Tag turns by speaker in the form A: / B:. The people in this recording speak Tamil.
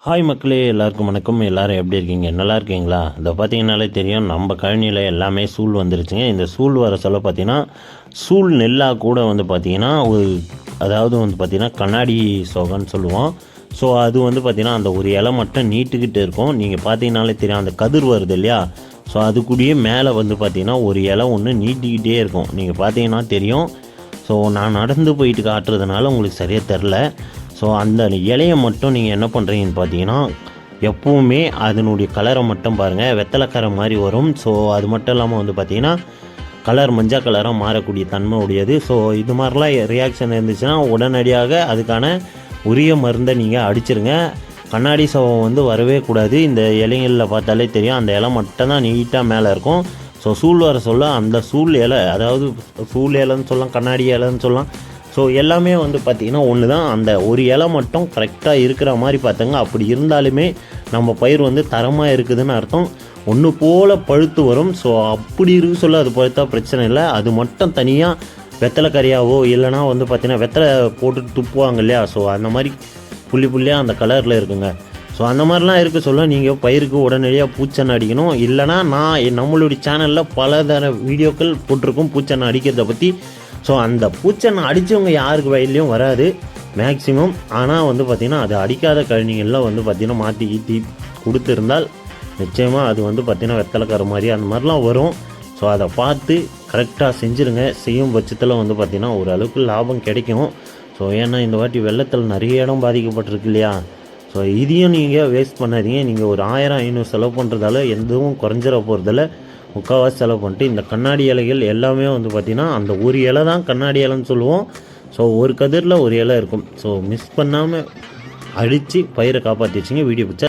A: ஹாய் மக்களே, எல்லாருக்கும் வணக்கம். எல்லோரும் எப்படி இருக்கீங்க? நல்லா இருக்கீங்களா? இதை பார்த்தீங்கன்னாலே தெரியும், நம்ம கழனியில் எல்லாமே சூழ் வந்துருச்சுங்க. இந்த சூழ் வர சொல்ல பார்த்தீங்கன்னா சூழ் நெல்லாக கூட வந்து பார்த்திங்கன்னா அதாவது வந்து பார்த்திங்கன்னா கண்ணாடி சோகன்னு சொல்லுவோம். ஸோ அது வந்து பார்த்திங்கன்னா அந்த ஒரு இலை மட்டும் நீட்டுக்கிட்டு இருக்கும். நீங்கள் பார்த்தீங்கன்னாலே தெரியும், அந்த கதிர் வருது இல்லையா? ஸோ அது கூடயே மேலே வந்து பார்த்திங்கன்னா ஒரு இலை ஒன்று நீட்டிக்கிட்டே இருக்கும். நீங்கள் பார்த்தீங்கன்னா தெரியும். ஸோ நான் நடந்து போயிட்டு காட்டுறதுனால உங்களுக்கு சரியாக தெரில. ஸோ அந்த இலையை மட்டும் நீங்கள் என்ன பண்ணுறீங்கன்னு பார்த்தீங்கன்னா, எப்போவுமே அதனுடைய கலரை மட்டும் பாருங்கள், வெத்தலைக்கரை மாதிரி வரும். ஸோ அது மட்டும் இல்லாமல் வந்து பார்த்திங்கன்னா கலர் மஞ்சள் கலராக மாறக்கூடிய தன்மை உடையது. ஸோ இது மாதிரிலாம் ரியாக்ஷன் இருந்துச்சுன்னா உடனடியாக அதுக்கான உரிய மருந்தை நீங்கள் அடிச்சிருங்க. கண்ணாடி சவம் வந்து வரவே கூடாது. இந்த இலைகளில் பார்த்தாலே தெரியும், அந்த இலை மட்டும் தான் நீட்டாக மேலே இருக்கும். ஸோ சூழ் வர சொல்ல அந்த சூழ் இலை, அதாவது சூழ் இலைன்னு சொல்லலாம், கண்ணாடி இலைன்னு சொல்லலாம். ஸோ எல்லாமே வந்து பார்த்திங்கன்னா ஒன்று தான். அந்த ஒரு இலை மட்டும் கரெக்டாக இருக்கிற மாதிரி பார்த்துங்க. அப்படி இருந்தாலுமே நம்ம பயிர் வந்து தரமாக இருக்குதுன்னு அர்த்தம். ஒன்று போல் பழுத்து வரும். ஸோ அப்படி இருக்க சொல்ல அது பழுத்தா பிரச்சனை இல்லை. அது மட்டும் தனியாக வெத்தலை கறியாவோ இல்லைனா வந்து பார்த்திங்கன்னா வெத்தலை போட்டு துப்புவாங்க இல்லையா? ஸோ அந்த மாதிரி புள்ளி புள்ளியாக அந்த கலரில் இருக்குங்க. ஸோ அந்த மாதிரிலாம் இருக்க சொல்ல நீங்கள் பயிருக்கு உடனடியாக பூச்செண்ணெய் அடிக்கணும். இல்லைனா நான் நம்மளுடைய சேனலில் பலதர வீடியோக்கள் போட்டிருக்கோம் பூச்செண்ணெய் அடிக்கிறத பற்றி. ஸோ அந்த பூச்செண்ணெய் அடித்தவங்க யாருக்கு வயல்லையும் வராது மேக்ஸிமம். ஆனால் வந்து பார்த்திங்கன்னா அது அடிக்காத கழனிகள்லாம் வந்து பார்த்திங்கன்னா மாற்றி ஈட்டி கொடுத்துருந்தால் நிச்சயமாக அது வந்து பார்த்திங்கன்னா வெத்தலைக்கார மாதிரி அந்த மாதிரிலாம் வரும். ஸோ அதை பார்த்து கரெக்டாக செஞ்சுருங்க. செய்யும் பட்சத்தில் வந்து பார்த்திங்கன்னா ஓரளவுக்கு லாபம் கிடைக்கும். ஸோ ஏன்னா இந்த வாட்டி வெள்ளத்தில் நிறைய இடம் பாதிக்கப்பட்டிருக்கு இல்லையா? ஸோ இதையும் நீங்கள் வேஸ்ட் பண்ணாதீங்க. நீங்கள் ஒரு 1000-500 செலவு பண்ணுறதால எதுவும் குறைஞ்சிட போகிறதில்ல. முக்கால்வாசி செலவு பண்ணிட்டு இந்த கண்ணாடி இலைகள் எல்லாமே வந்து பார்த்திங்கன்னா அந்த ஒரு இலை தான் கண்ணாடி இலைன்னு சொல்லுவோம். ஸோ ஒரு கதிரில் ஒரு இலை இருக்கும். ஸோ மிஸ் பண்ணாமல் அடித்து பயிரை காப்பாற்றி வச்சிங்க. வீடியோ பிடிச்சா